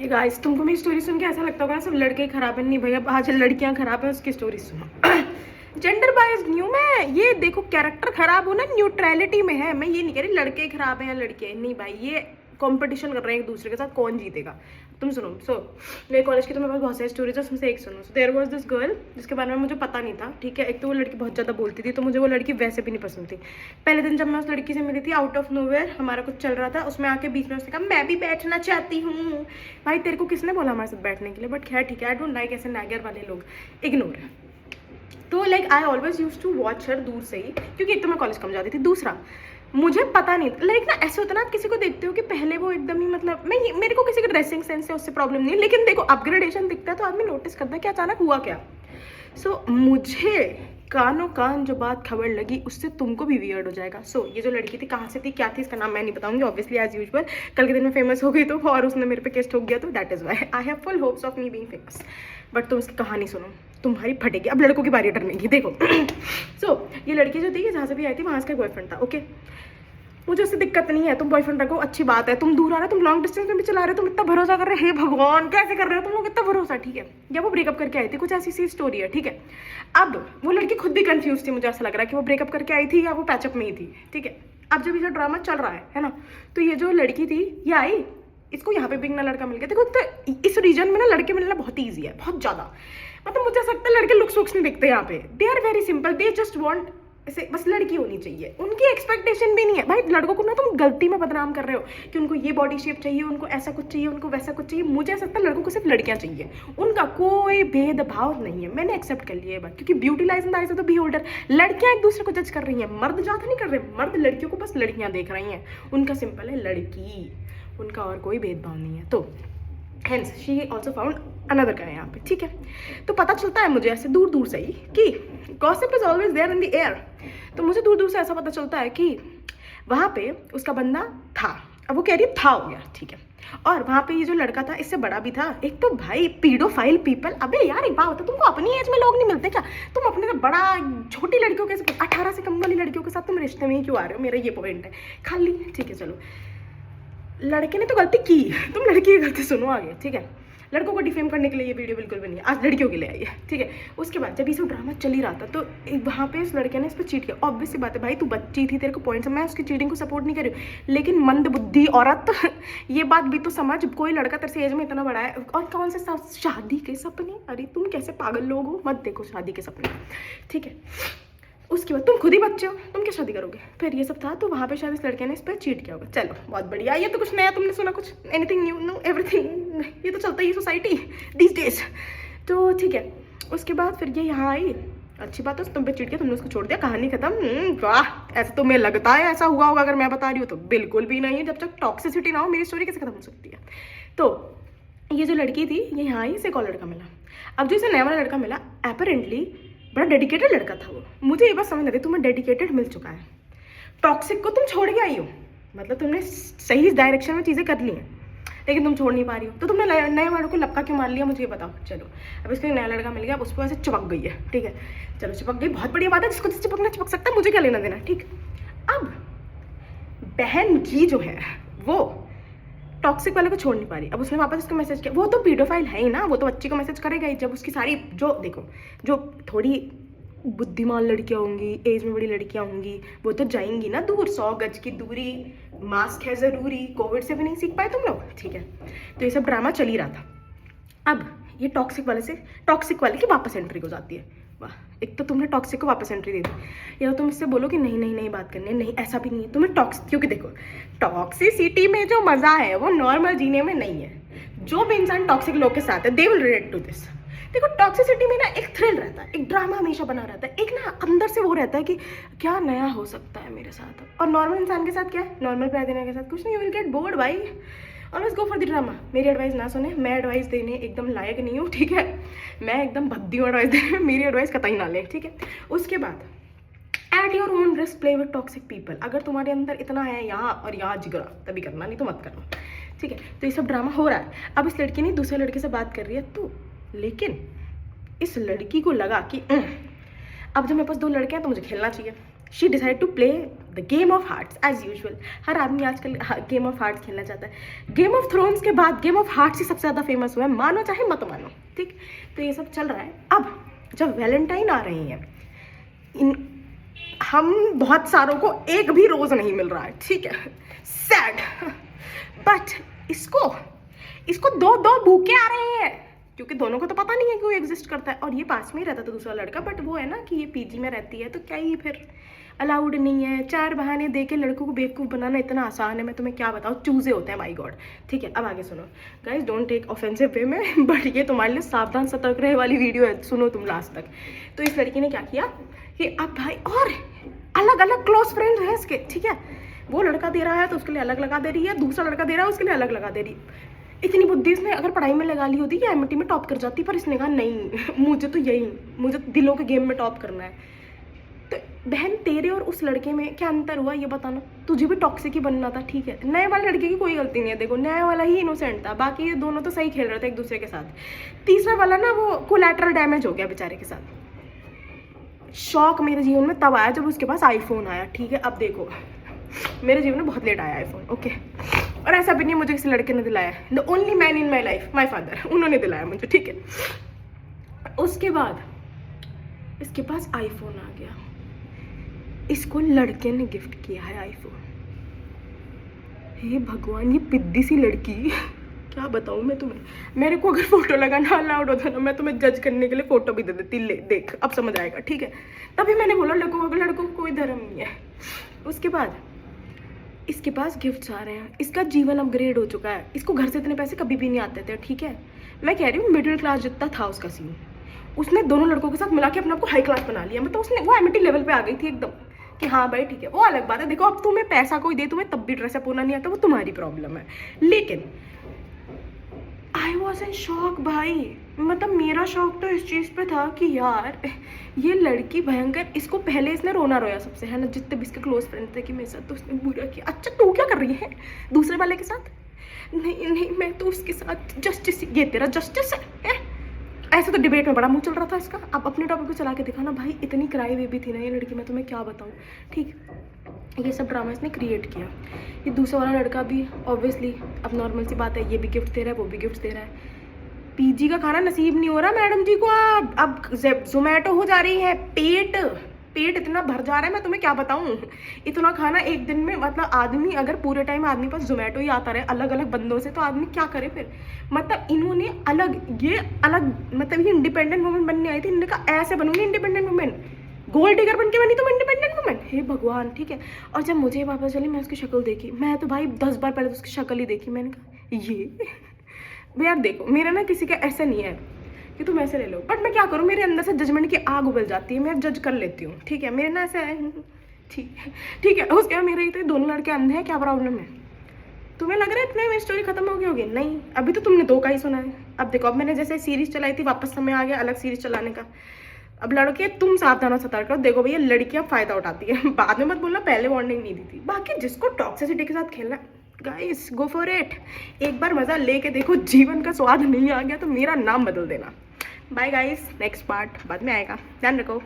Hey guys, तुमको मेरी story सुन के ऐसा लगता होगा सब लड़के खराब है। नहीं भैया, आज लड़कियां खराब है, उसकी स्टोरी सुनो। जेंडर बायस न्यू मैं ये देखो, कैरेक्टर खराब हो ना न्यूट्रलिटी में है। मैं ये नहीं कह रही लड़के खराब है या लड़कियां नहीं भाई, ये कंपटीशन कर रहे हैं एक दूसरे के साथ कौन जीतेगा। तुम सुनो। मेरे कॉलेज की तो मेरे पास बहुत सारी स्टोरीज है, उसमें से एक सुनो। देयर वाज दिस गर्ल जिसके बारे में मुझे पता नहीं था, ठीक है। एक तो वो लड़की बहुत ज़्यादा बोलती थी, तो मुझे वो लड़की वैसे भी नहीं पसंद थी। पहले दिन जब मैं उस लड़की से मिली थी, आउट ऑफ नोवेयर हमारा कुछ चल रहा था, उसमें आके बीच में उसने कहा मैं भी बैठना चाहती हूँ। भाई तेरे को किसने बोला हमारे साथ बैठने के लिए? बट खैर ठीक है, आई डोंट लाइक ऐसे नैगर वाले लोग, इग्नोर। तो like I always use to watch her दूर से ही, क्योंकि एक तो मैं कॉलेज कम जाती थी, दूसरा मुझे पता नहीं लाइक ना ऐसे होता ना, आप किसी को देखते हो कि पहले वो एकदम ही मतलब मेरे को किसी के ड्रेसिंग सेंस से उससे प्रॉब्लम नहीं, लेकिन देखो अपग्रेडेशन दिखता है तो आदमी नोटिस करता है कि अचानक हुआ क्या। मुझे कानों कान जो बात खबर लगी उससे तुमको भी वियर्ड हो जाएगा। ये जो लड़की थी कहाँ से थी क्या थी इसका नाम मैं नहीं बताऊंगी ऑब्वियसली एज यूजुअल, कल के दिन में फेमस हो गई तो, और उसने मेरे पे केस ठोक गया तो that is why I have full hopes of me being famous. But तुम इसकी कहानी सुनो, तुम्हारी फटेगी। अब लड़कों की बारी डरने की, देखो। ये लड़की जो थी जहाँ से भी आई थी वहाँ इसका बॉयफ्रेंड था, ओके। मुझे उससे दिक्कत नहीं है, तुम बॉयफ्रेंड रखो, अच्छी बात है। तुम दूर आ रहे हो, तुम लॉन्ग डिस्टेंस में भी चला रहे हो, तुम इतना भरोसा कर रहे हो, हे भगवान कैसे कर रहे हो तुम लोग इतना भरोसा, ठीक है। या वो ब्रेकअप करके आई थी, कुछ ऐसी सी स्टोरी है, ठीक है। अब वो लड़की खुद भी कंफ्यूज थी, मुझे ऐसा लग रहा है कि वो ब्रेकअप करके आई थी या वो पैचअप में ही थी, ठीक है। अब जब ये ड्रामा चल रहा है ना, तो ये जो लड़की थी ये आई, इसको यहाँ पे भी ना लड़का मिल गया। देखो तो इस रीजन में ना लड़के मिलना बहुत ईजी है, बहुत ज़्यादा। मतलब मुझे ऐसा लगता है लड़के लुक्स वुक्स नहीं दिखते यहाँ पे, they are very simple, they just want ऐसे बस लड़की होनी चाहिए, उनकी एक्सपेक्टेशन भी नहीं है। भाई लड़कों को ना तुम गलती में बदनाम कर रहे हो कि उनको ये बॉडी शेप चाहिए, उनको ऐसा कुछ चाहिए, उनको वैसा कुछ चाहिए। मुझे ऐसा लगता है लड़कों को सिर्फ लड़कियां चाहिए, उनका कोई भेदभाव नहीं है। मैंने एक्सेप्ट कर लिया ये बात, क्योंकि beauty lies in the eyes of the beholder. लड़कियां एक दूसरे को जज कर रही हैं, मर्द ज्यादा नहीं कर रहे, मर्द लड़कियों को बस लड़कियां देख रही हैं, उनका सिंपल है लड़की, उनका और कोई भेदभाव नहीं है। तो hence she also found another guy यहाँ पे, ठीक है। तो पता चलता है मुझे ऐसे दूर दूर से ही कि gossip is always there in the air. तो मुझे दूर दूर से ऐसा पता चलता है कि वहाँ पे उसका बंदा था, अब वो कह रही था हो गया, ठीक है। और वहाँ पे ये जो लड़का था इससे बड़ा भी था। एक तो भाई पीडोफाइल पीपल, अबे यार एक बात होता है, तुमको अपनी एज में लोग नहीं मिलते क्या? तुम अपने से बड़ा छोटी लड़कियों के 18 से कम वाली लड़कियों के साथ तुम रिश्ते में ही क्यों आ रहे हो? मेरा ये पॉइंट है खाली, ठीक है। चलो लड़के ने तो गलती की, तुम लड़की की गलती सुनो आगे, ठीक है। लड़कों को डिफेम करने के लिए ये वीडियो बिल्कुल भी नहीं है, आज लड़कियों के लिए आई है, ठीक है। उसके बाद जब ये सब ड्रामा चल ही रहा था तो वहाँ पे उस लड़के ने इस पर चीट किया। ऑब्वियस सी बात है भाई, तू बच्ची थी, तेरे को पॉइंट्स, मैं उसकी चीटिंग को सपोर्ट नहीं कर रही हूँ, लेकिन मंद बुद्धि औरत ये बात भी तो समझ, कोई लड़का तेरे से एज में इतना बड़ा है, और कौन से शादी के सपने, अरे तुम कैसे पागल लोग हो, मत देखो शादी के सपने, ठीक है। उसके बाद तुम खुद ही बच्चे हो, तुम क्या शादी करोगे? फिर ये सब था, तो वहाँ पे शायद इस लड़के ने इस पर चीट किया होगा। चलो बहुत बढ़िया, ये तो कुछ नया तुमने सुना, कुछ एनीथिंग न्यू? नो एवरीथिंग, ये तो चलता ही सोसाइटी दीज डेज। तो ठीक है, उसके बाद फिर ये यहाँ आई, अच्छी बात है तुम पे चीट किया, तुमने उसको छोड़ दिया, कहानी खत्म। वाह, ऐसा तो मैं लगता है ऐसा हुआ होगा, अगर मैं बता रही हूँ तो बिल्कुल भी नहीं है। जब तक टॉक्सिसिटी ना हो मेरी स्टोरी कैसे खत्म हो सकती है? तो ये जो लड़की थी ये यहाँ आई, इसे एक और लड़का मिला। अब जो इसे नया वाला लड़का मिला अपेरेंटली बड़ा डेडिकेटेड लड़का था वो। मुझे ये बात समझ लगी, तुम्हें डेडिकेटेड मिल चुका है, टॉक्सिक को तुम छोड़ के आई हो, मतलब तुमने सही डायरेक्शन में चीज़ें कर ली हैं, लेकिन तुम छोड़ नहीं पा रही हो। तो तुमने नए वालों को लपका क्यों मार लिया, मुझे ये बताओ। चलो अब इसके नया लड़का मिल गया, अब उस पर ऐसे चिपक गई है, ठीक है। चलो चिपक गई, बहुत बढ़िया बात है, जिसको चिपकना चिपक सकता है, मुझे क्या लेना देना, ठीक। अब बहन जी जो है वो टॉक्सिक वाले को छोड़ नहीं पा रही। अब उसने वापस उसको मैसेज किया, वो तो पीडोफाइल है ही ना, वो तो बच्ची को मैसेज करेगा ही। जब उसकी सारी जो देखो, जो थोड़ी बुद्धिमान लड़कियां होंगी, एज में बड़ी लड़कियां होंगी, वो तो जाएंगी ना दूर, 100 गज की दूरी, मास्क है ज़रूरी, कोविड से भी नहीं सीख पाए तुम लोग, ठीक है। तो ये सब ड्रामा चल ही रहा था। अब ये टॉक्सिक वाले की वापस एंट्री हो जाती है। वाह, एक तो तुमने टॉक्सिक को वापस एंट्री दे दी, या तो तुम इससे बोलो कि नहीं नहीं नहीं बात करनी है, नहीं ऐसा भी नहीं है तुम्हें टॉक्सिक, क्योंकि देखो टॉक्सिसिटी में जो मज़ा है वो नॉर्मल जीने में नहीं है। जो भी इंसान टॉक्सिक लोग के साथ है they will relate to this. देखो टॉक्सिसिटी में ना एक थ्रिल रहता है, एक ड्रामा हमेशा बना रहता है, एक ना अंदर से वो रहता है कि क्या नया हो सकता है मेरे साथ। और नॉर्मल इंसान के साथ क्या है, नॉर्मल प्यार देने के साथ कुछ नहीं, यू विल गेट बोर्ड भाई, always go for the drama. मेरी एडवाइस ना सुने, मैं एडवाइस देने एकदम लायक नहीं हूँ, ठीक है। मैं एकदम भद्दी हूँ एडवाइस देने में, मेरी एडवाइस कतई ना लें, ठीक है। उसके बाद at your own risk play with toxic people. अगर तुम्हारे अंदर इतना है यहाँ और यहाँ जिगरा, तभी करना, नहीं तो मत करना, ठीक है। तो ये सब ड्रामा हो रहा है। अब इस लड़की ने दूसरे लड़के से बात कर रही है, तो लेकिन इस लड़की को लगा कि अब जब मेरे पास 2 लड़के हैं तो मुझे खेलना चाहिए। She decide to play the game of hearts as usual. हर आदमी आजकल गेम ऑफ हार्ट्स खेलना चाहता है। गेम ऑफ थ्रोन्स के बाद गेम ऑफ हार्ट्स ही सबसे ज़्यादा फेमस हुआ है, मानो चाहे मत मानो, ठीक। तो ये सब चल रहा है। अब जब वैलेंटाइन आ रही है, हम बहुत सारों को एक भी रोज़ नहीं मिल रहा है, ठीक है, सैड। बट इसको दो बुके आ रहे हैं, क्योंकि दोनों को तो पता नहीं है कि वो एग्जिस्ट करता है। और ये पास में ही रहता था दूसरा लड़का, बट वो है ना कि ये पीजी में रहती है, तो क्या ये फिर अलाउड नहीं है। 4 बहाने दे के लड़कों को बेवकूफ़ बनाना इतना आसान है, मैं तुम्हें क्या बताऊँ, चूजे होते हैं, माय गॉड। ठीक है, अब आगे सुनो गाइज, डोंट टेक ऑफेंसिव वे में, बट ये तुम्हारे लिए सावधान सतर्क रहे वाली वीडियो है, सुनो तुम लास्ट तक। तो इस लड़की ने क्या किया कि अब भाई और अलग अलग क्लोज फ्रेंड्स हैं इसके, ठीक है। वो लड़का दे रहा है तो उसके लिए अलग लगा दे रही है, दूसरा लड़का दे रहा है उसके लिए अलग लगा दे रही है। इतनी बुद्धि इसने अगर पढ़ाई में लगा ली होती या एमटी में टॉप कर जाती, पर इसने कहा नहीं, मुझे दिलों के गेम में टॉप करना है। तो बहन, तेरे और उस लड़के में क्या अंतर हुआ ये बताना। तुझे भी टॉक्सिक ही बनना था, ठीक है। नए वाले लड़के की कोई गलती नहीं है, देखो नया वाला ही इनोसेंट था, बाकी ये दोनों तो सही खेल रहे थे एक दूसरे के साथ। तीसरा वाला ना वो कोलैटरल डैमेज हो गया बेचारे के साथ। शौक मेरे जीवन में तब आया जब उसके पास आईफोन आया, ठीक है। अब देखो, मेरे जीवन में बहुत लेट आया आईफोन, ओके। और ऐसा भी नहीं मुझे किसी लड़के ने दिलाया, the only man in my life my father, उन्होंने दिलाया मुझे, ठीक है। उसके बाद इसके पास आईफोन आ गया, इसको लड़के ने गिफ्ट किया है आईफोन। हे भगवान, ये पिद्दी सी लड़की, क्या बताऊँ मैं तुम्हें। मेरे को अगर फोटो लगाना अलाउड होता ना, मैं तुम्हें जज करने के लिए फोटो भी दे देती, ले देख अब समझ आएगा, ठीक है। तभी मैंने बोला लड़कों को कोई धर्म नहीं है। उसके बाद इसके पास गिफ्ट्स आ रहे हैं, इसका जीवन अपग्रेड हो चुका है, इसको घर से इतने पैसे कभी भी नहीं आते थे, ठीक है। मैं कह रही हूँ मिडिल क्लास जितना था उसका सीन, उसने दोनों लड़कों के साथ मिला के अपने आप को हाई क्लास बना लिया। मतलब उसने वो एमिटी लेवल पे आ गई थी एकदम कि हाँ भाई ठीक है। वो अलग बात है, देखो अब तुम्हें पैसा कोई दे, तुम्हें तब भी ड्रेसअप होना नहीं आता, वो तुम्हारी प्रॉब्लम है। लेकिन आई वॉज इन शॉक भाई, मतलब मेरा शौक तो इस चीज़ पे था कि यार ये लड़की भयंकर। इसको पहले इसने रोना रोया सबसे, है ना, जितने भी इसके क्लोज फ्रेंड थे कि मेरे साथ तो उसने बुरा किया। अच्छा तू क्या कर रही है दूसरे वाले के साथ? नहीं मैं तो उसके साथ जस्टिस, ये तेरा जस्टिस है? ऐसे तो डिबेट में बड़ा मुंह चल रहा था इसका। अब अपने टॉपिक को चला के दिखा ना भाई, इतनी क्राई बेबी थी ना ये लड़की, मैं तुम्हें क्या बताऊँ, ठीक। ये सब ड्रामा इसने क्रिएट किया। ये दूसरा वाला लड़का भी ऑब्वियसली, अब नॉर्मल सी बात है, ये भी गिफ्ट दे रहा है, वो भी गिफ्ट दे रहा है। पीजी का खाना नसीब नहीं हो रहा मैडम जी को, अब जोमेटो हो जा रही है। पेट इतना भर जा रहा है, मैं तुम्हें क्या बताऊं। इतना खाना एक दिन में, मतलब आदमी अगर पूरे टाइम आदमी पास जोमेटो ही आता रहे अलग अलग बंदों से, तो आदमी क्या करे फिर। मतलब इन्होंने ये अलग मतलब ये इंडिपेंडेंट वुमेन बनने आई थी, इन्होंने कहा ऐसे बनूंगी इंडिपेंडेंट वुमेन, गोल्ड डिगर बन के बनी तुम इंडिपेंडेंट वुमेन। हे भगवान, ठीक है। और जब मुझे वापस चली, मैं उसकी शक्ल देखी, मैं तो भाई 10 बार पहले तो उसकी शक्ल ही देखी, मैंने कहा ये यार देखो, मेरा ना किसी का ऐसा नहीं है कि तुम ऐसे ले लो, बट मैं क्या करूँ, मेरे अंदर से जजमेंट की आग उबल जाती है, मैं जज कर लेती हूँ, ठीक है। मेरे ना ऐसा है, ठीक है। उसके बाद मेरे तो दोनों लड़के अंधे हैं, क्या प्रॉब्लम है? तुम्हें लग रहा है इतने में स्टोरी खत्म हो गई होगी? नहीं, अभी तो तुमने 2 का ही सुना है। अब देखो, अब मैंने जैसे सीरीज चलाई थी, वापस समय आ गया अलग सीरीज चलाने का। अब लड़के तुम सावधान सतर्क करो, देखो भैया लड़कियां फायदा उठाती है, बाद में मत बोलना पहले वार्निंग नहीं दी थी। बाकी जिसको टॉक्सिसिटी के साथ खेलना, गाइस गो फॉर इट। एक बार मजा लेके देखो, जीवन का स्वाद नहीं आ गया तो मेरा नाम बदल देना। बाय गाइस, नेक्स्ट पार्ट बाद में आएगा, ध्यान रखो।